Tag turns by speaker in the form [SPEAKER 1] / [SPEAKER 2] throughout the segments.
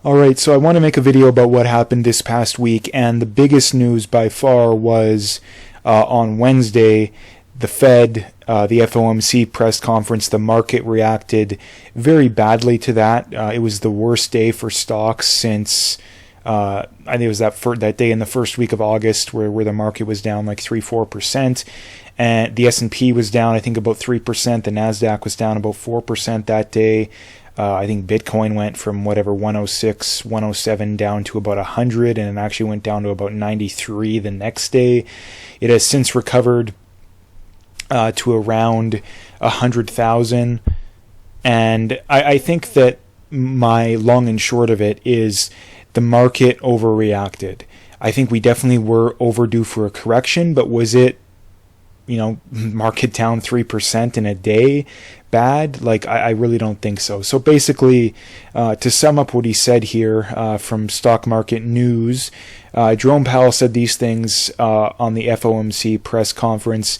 [SPEAKER 1] All right, so I want to make a video about what happened this past week, and the biggest news by far was on Wednesday, the Fed, the FOMC press conference. The market reacted very badly to that. It was the worst day for stocks since I think it was that day in the first week of August where the market was down like 3-4%. And the S&P was down, I think, about 3%. The NASDAQ was down about 4% that day. I think Bitcoin went from whatever 106, 107 down to about 100, and it actually went down to about 93 the next day. It has since recovered to around 100,000. And I think that my long and short of it is the market overreacted. I think we definitely were overdue for a correction, but was it, market down 3% in a day bad? I really don't think so. So basically, to sum up what he said here from Stock Market News, Jerome Powell said these things on the FOMC press conference.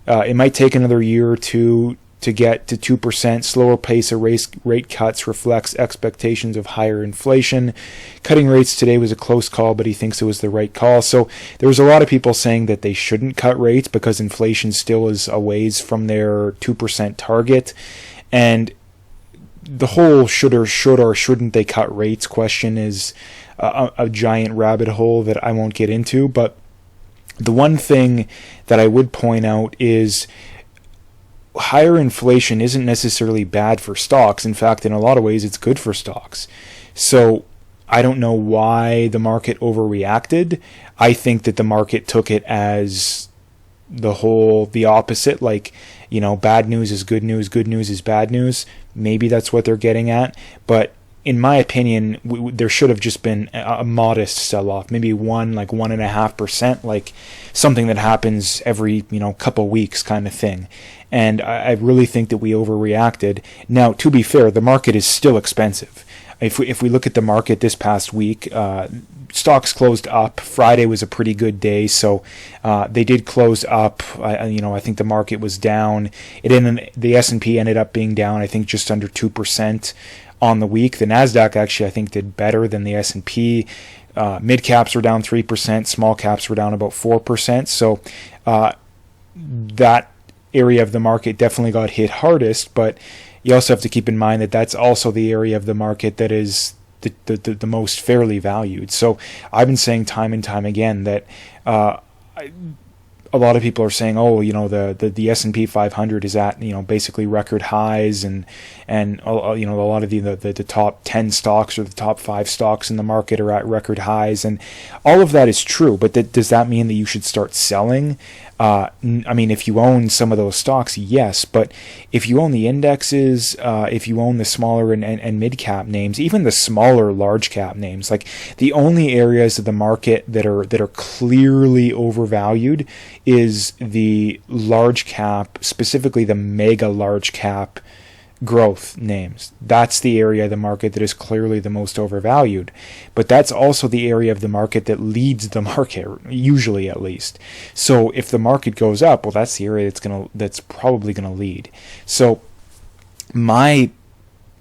[SPEAKER 1] It might take another year or two to get to 2%. Slower pace of rate cuts reflects expectations of higher inflation. Cutting rates today was a close call, but he thinks it was the right call. So there was a lot of people saying that they shouldn't cut rates because inflation still is a ways from their 2% target. And the whole should or shouldn't they cut rates question is a giant rabbit hole that I won't get into. But the one thing that I would point out is higher inflation isn't necessarily bad for stocks. In fact, in a lot of ways, it's good for stocks. So I don't know why the market overreacted. I think that the market took it as the opposite, bad news is good news is bad news. Maybe that's what they're getting at. But in my opinion, there should have just been a modest sell-off, maybe 1.5%, like something that happens every, couple weeks kind of thing. And I really think that we overreacted. Now, to be fair, the market is still expensive. If we look at the market this past week, stocks closed up. Friday was a pretty good day, so they did close up. I think the market was down. The S&P ended up being down, I think, just under 2% on the week. The NASDAQ actually, I think, did better than the S&P. Mid caps were down 3%. Small caps were down about 4%. So that area of the market definitely got hit hardest, but you also have to keep in mind that that's also the area of the market that is the most fairly valued. So I've been saying time and time again that a lot of people are saying, the S&P 500 is at, basically record highs, and a lot of the top 10 stocks or the top 5 stocks in the market are at record highs, and all of that is true. But does that mean that you should start selling? If you own some of those stocks, yes. But if you own the indexes, if you own the smaller and mid cap names, even the smaller large cap names, like the only areas of the market that are clearly overvalued is the large cap, specifically the mega large cap growth names. That's the area of the market that is clearly the most overvalued. But that's also the area of the market that leads the market, usually at least. So if the market goes up, well, that's the area that's probably gonna lead. So my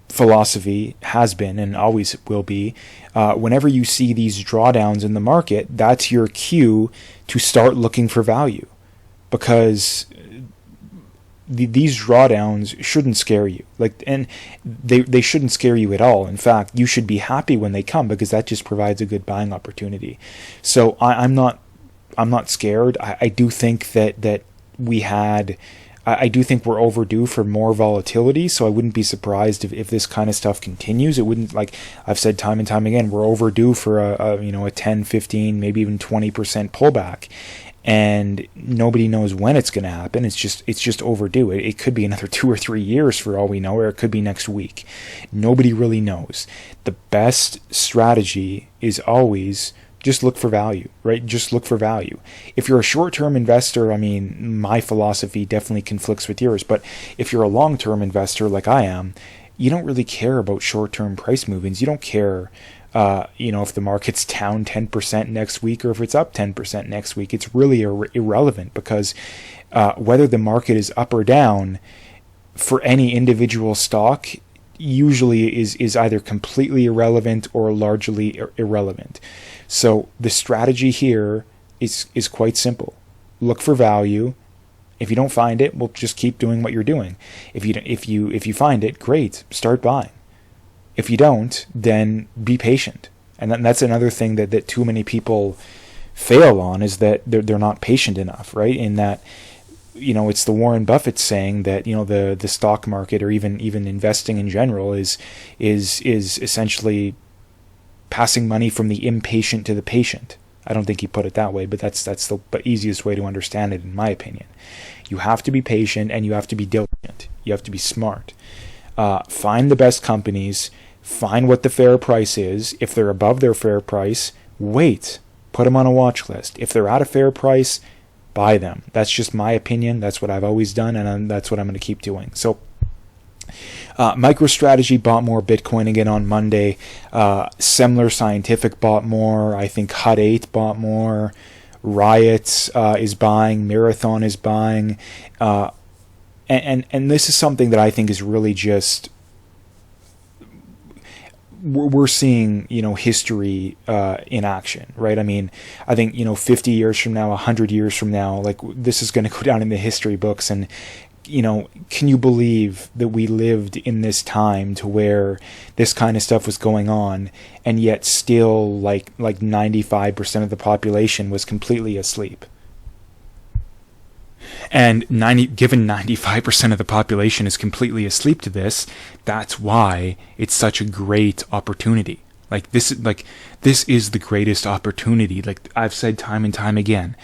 [SPEAKER 1] philosophy has been and always will be, whenever you see these drawdowns in the market, that's your cue to start looking for value, because these drawdowns shouldn't scare you. And they shouldn't scare you at all. In fact, you should be happy when they come, because that just provides a good buying opportunity. So I'm not scared. I do think that I do think we're overdue for more volatility. So I wouldn't be surprised if this kind of stuff continues. It wouldn't, like I've said time and time again, we're overdue for a 10, 15, maybe even 20% pullback. And nobody knows when it's going to happen. It's just overdue. It could be another 2 or 3 years for all we know, or it could be next week. Nobody really knows. The best strategy is always just look for value, right? Just look for value. If you're a short-term investor, my philosophy definitely conflicts with yours. But if you're a long-term investor like I am, you don't really care about short-term price movements. You don't care if the market's down 10% next week or if it's up 10% next week. It's really irrelevant, because whether the market is up or down for any individual stock, usually is either completely irrelevant or largely irrelevant. So the strategy here is quite simple. Look for value. If you don't find it, well, just keep doing what you're doing. If you find it, great, start buying. If you don't, then be patient. And that's another thing that too many people fail on, is that they're not patient enough, right? In that, it's the Warren Buffett saying that, the stock market, or even investing in general, is essentially passing money from the impatient to the patient. I don't think he put it that way, but that's the easiest way to understand it, in my opinion. You have to be patient, and you have to be diligent. You have to be smart. Find the best companies. Find what the fair price is. If they're above their fair price, wait. Put them on a watch list. If they're at a fair price, buy them. That's just my opinion. That's what I've always done, and that's what I'm going to keep doing. So, MicroStrategy bought more Bitcoin again on Monday. Semler Scientific bought more. I think Hut 8 bought more. Riot is buying. Marathon is buying. And this is something that I think is really just... We're seeing, history in action, right? I mean, I think, 50 years from now, 100 years from now, like, this is going to go down in the history books. And, can you believe that we lived in this time to where this kind of stuff was going on, and yet still like 95% of the population was completely asleep? And given 95% of the population is completely asleep to this, that's why it's such a great opportunity. This is the greatest opportunity. Like I've said time and time again,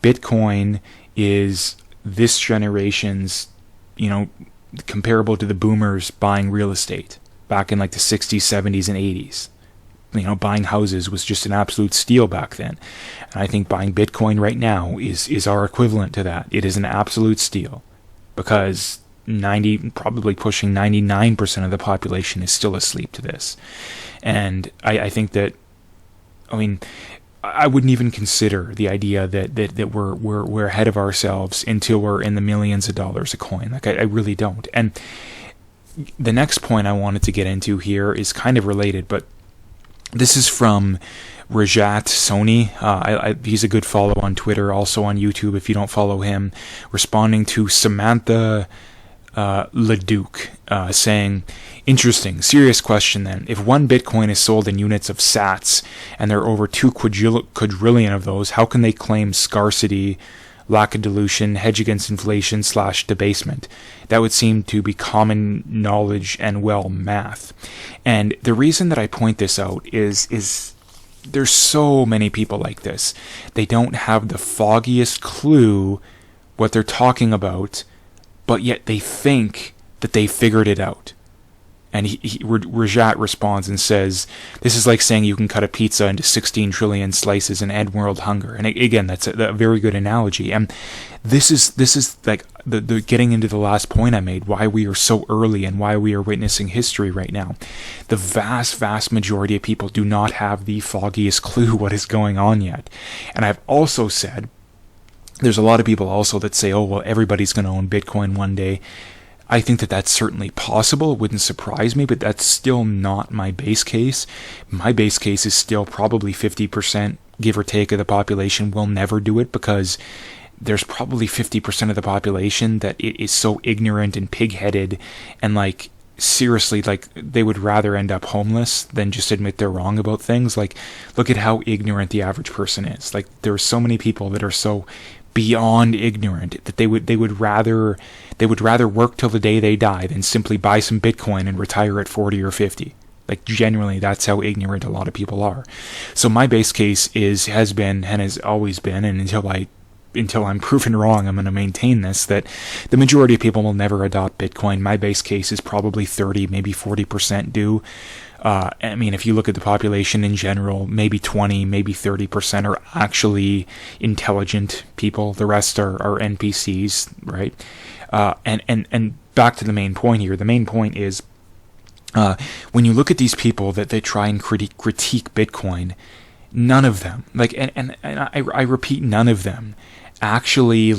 [SPEAKER 1] Bitcoin is this generation's, comparable to the boomers buying real estate back in like the 60s, 70s, and 80s. Buying houses was just an absolute steal back then. And I think buying Bitcoin right now is our equivalent to that. It is an absolute steal, because probably pushing 99% of the population is still asleep to this. And I think that, I wouldn't even consider the idea that we're ahead of ourselves until we're in the millions of dollars a coin. Like I really don't. And the next point I wanted to get into here is kind of related, but this is from Rajat Soni. He's a good follow on Twitter, also on YouTube if you don't follow him, responding to Samantha Leduc, saying, interesting, serious question then. If one Bitcoin is sold in units of sats, and there are over 2 quadrillion of those, how can they claim scarcity, lack of dilution, hedge against inflation / debasement? That would seem to be common knowledge and, math. And the reason that I point this out is there's so many people like this. They don't have the foggiest clue what they're talking about, but yet they think that they figured it out. And Rajat responds and says, this is like saying you can cut a pizza into 16 trillion slices and end world hunger. And again, that's a very good analogy. And this is like the getting into the last point I made, why we are so early and why we are witnessing history right now. The vast majority of people do not have the foggiest clue what is going on yet. And I've also said, there's a lot of people also that say, oh, well, everybody's going to own Bitcoin one day. I think that that's certainly possible. It wouldn't surprise me, but that's still not my base case. My base case is still probably 50%, give or take, of the population will never do it, because there's probably 50% of the population that is so ignorant and pig-headed and seriously, they would rather end up homeless than just admit they're wrong about things. Look at how ignorant the average person is. There are so many people that are so beyond ignorant that they would rather work till the day they die than simply buy some Bitcoin and retire at 40 or 50. Genuinely, that's how ignorant a lot of people are. So my base case has been and has always been, and until I'm proven wrong, I'm going to maintain this, that the majority of people will never adopt Bitcoin. My base case is probably 30, maybe 40% do. If you look at the population in general, maybe 20, maybe 30% are actually intelligent people. The rest are NPCs, right? And back to the main point here. The main point is, when you look at these people that they try and critique Bitcoin, none of them, and I repeat, none of them actually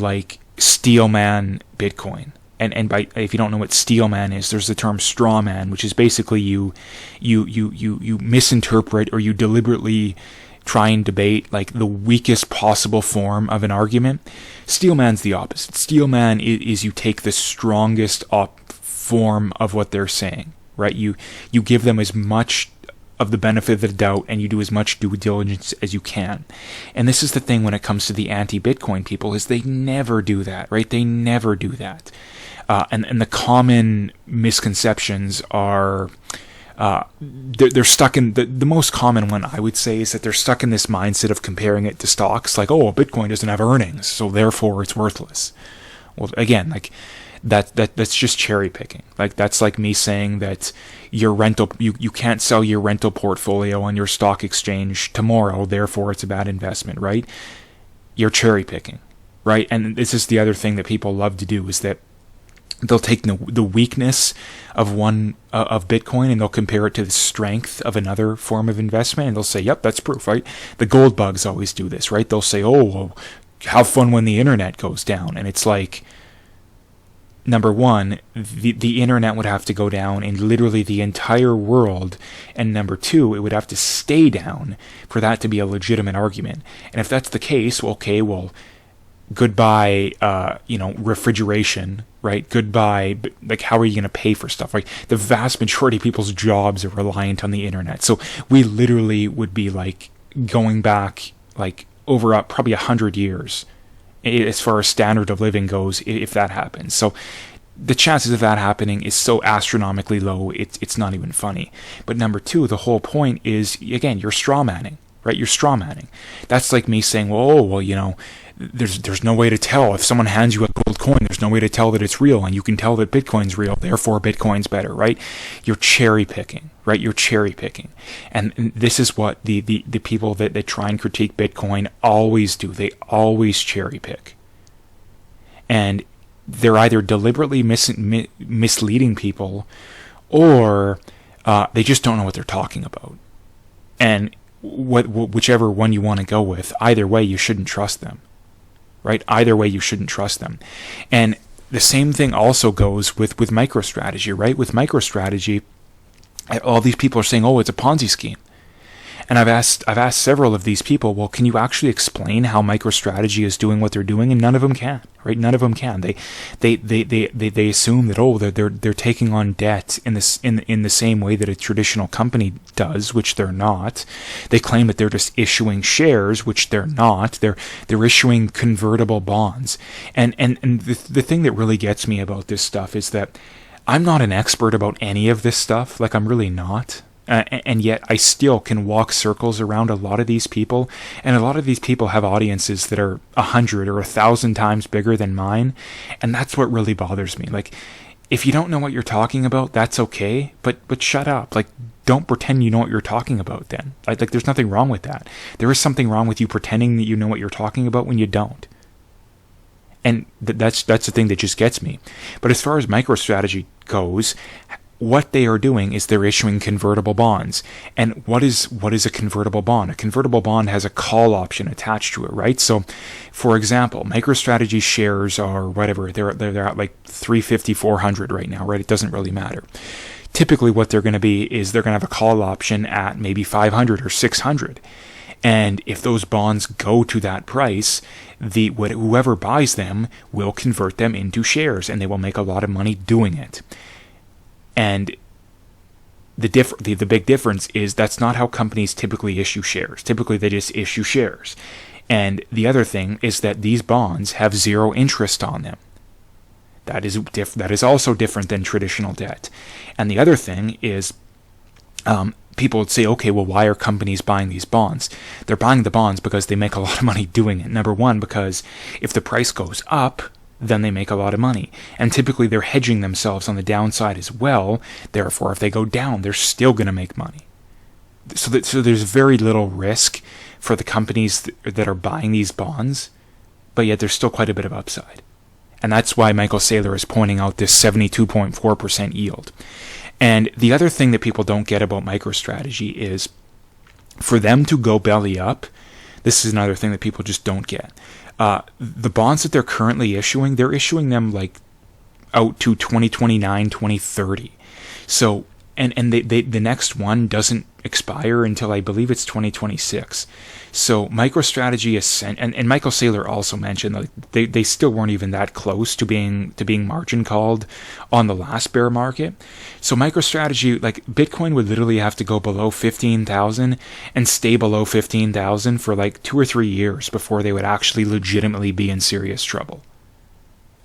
[SPEAKER 1] steelman Bitcoin. and by, if you don't know what steel man is, there's the term straw man, which is basically you misinterpret or you deliberately try and debate like the weakest possible form of an argument. Steel man's the opposite. Steel man is you take the strongest form of what they're saying, right? You give them as much of the benefit of the doubt, and you do as much due diligence as you can. And this is the thing when it comes to the anti-Bitcoin people, is they never do that, right? They never do that. And the common misconceptions are, they're stuck in, the most common one I would say is that they're stuck in this mindset of comparing it to stocks, like, oh, Bitcoin doesn't have earnings, so therefore it's worthless. Well, again, like, that's just cherry picking. Like, that's like me saying that your rental, you can't sell your rental portfolio on your stock exchange tomorrow, therefore it's a bad investment, right? You're cherry picking, right? And this is the other thing that people love to do, is that they'll take the weakness of one of Bitcoin and they'll compare it to the strength of another form of investment, and they'll say, yep, that's proof, right? The gold bugs always do this, right? They'll say, oh, well, have fun when the internet goes down. And it's like, number one, the internet would have to go down in literally the entire world, and number two, it would have to stay down for that to be a legitimate argument. And if that's the case, well, okay, well, goodbye, refrigeration, right? Goodbye, like, how are you going to pay for stuff? Like, the vast majority of people's jobs are reliant on the internet. So we literally would be like going back like over probably 100 years as far as standard of living goes, if that happens. So the chances of that happening is so astronomically low, it's not even funny. But number two, the whole point is, again, you're straw manning, right? You're straw manning. That's like me saying, there's no way to tell. If someone hands you a gold coin, there's no way to tell that it's real, and you can tell that Bitcoin's real, therefore Bitcoin's better, right? You're cherry picking, right? You're cherry picking. And this is what the people that try and critique Bitcoin always do. They always cherry pick. And they're either deliberately misleading people, or they just don't know what they're talking about. And whichever one you want to go with, either way, you shouldn't trust them. Right? Either way, you shouldn't trust them. And the same thing also goes with MicroStrategy, right? With MicroStrategy, all these people are saying, oh, it's a Ponzi scheme. And I've asked several of these people, well, can you actually explain how MicroStrategy is doing what they're doing? And none of them can, right? None of them can. They assume that, oh, they're taking on debt in the same way that a traditional company does, which they're not. They claim that they're just issuing shares, which they're not. They're issuing convertible bonds. And the thing that really gets me about this stuff is that I'm not an expert about any of this stuff. Like, I'm really not. And yet I still can walk circles around a lot of these people, and a lot of these people have audiences that are 100 or 1,000 times bigger than mine, and that's what really bothers me. Like, if you don't know what you're talking about, that's okay, but shut up. Like, don't pretend you know what you're talking about then. Like there's nothing wrong with that. There is something wrong with you pretending that you know what you're talking about when you don't. And that's the thing that just gets me. But as far as MicroStrategy goes, what they are doing is they're issuing convertible bonds. And what is a convertible bond? A convertible bond has a call option attached to it, right? So, for example, MicroStrategy shares are whatever, they're at like 350, 400 right now, right? It doesn't really matter. Typically what they're going to be is they're going to have a call option at maybe 500 or 600. And if those bonds go to that price, whoever buys them will convert them into shares, and they will make a lot of money doing it. And the big difference is that's not how companies typically issue shares. Typically, they just issue shares. And the other thing is that these bonds have zero interest on them. That is also different than traditional debt. And the other thing is, people would say, okay, well, why are companies buying these bonds? They're buying the bonds because they make a lot of money doing it. Number one, because if the price goes up, then they make a lot of money. And typically they're hedging themselves on the downside as well. Therefore, if they go down, they're still going to make money. So there's very little risk for the companies that are buying these bonds, but yet there's still quite a bit of upside. And that's why Michael Saylor is pointing out this 72.4% yield. And the other thing that people don't get about MicroStrategy is for them to go belly up, this is another thing that people just don't get. The bonds that they're currently issuing, they're issuing them like out to 2029, 2030. So, and the next one doesn't expire until I believe it's 2026. So MicroStrategy is and Michael Saylor also mentioned like they still weren't even that close to being margin called on the last bear market. So MicroStrategy, like Bitcoin would literally have to go below 15,000 and stay below 15,000 for like 2 or 3 years before they would actually legitimately be in serious trouble.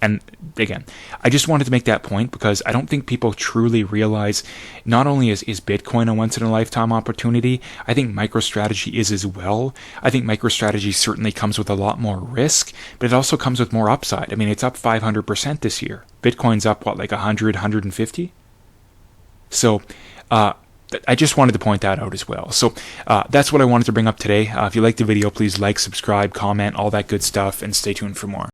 [SPEAKER 1] And again, I just wanted to make that point because I don't think people truly realize not only is Bitcoin a once-in-a-lifetime opportunity, I think MicroStrategy is as well. I think MicroStrategy certainly comes with a lot more risk, but it also comes with more upside. I mean, it's up 500% this year. Bitcoin's up, what, like 100, 150? So, I just wanted to point that out as well. So that's what I wanted to bring up today. If you liked the video, please like, subscribe, comment, all that good stuff, and stay tuned for more.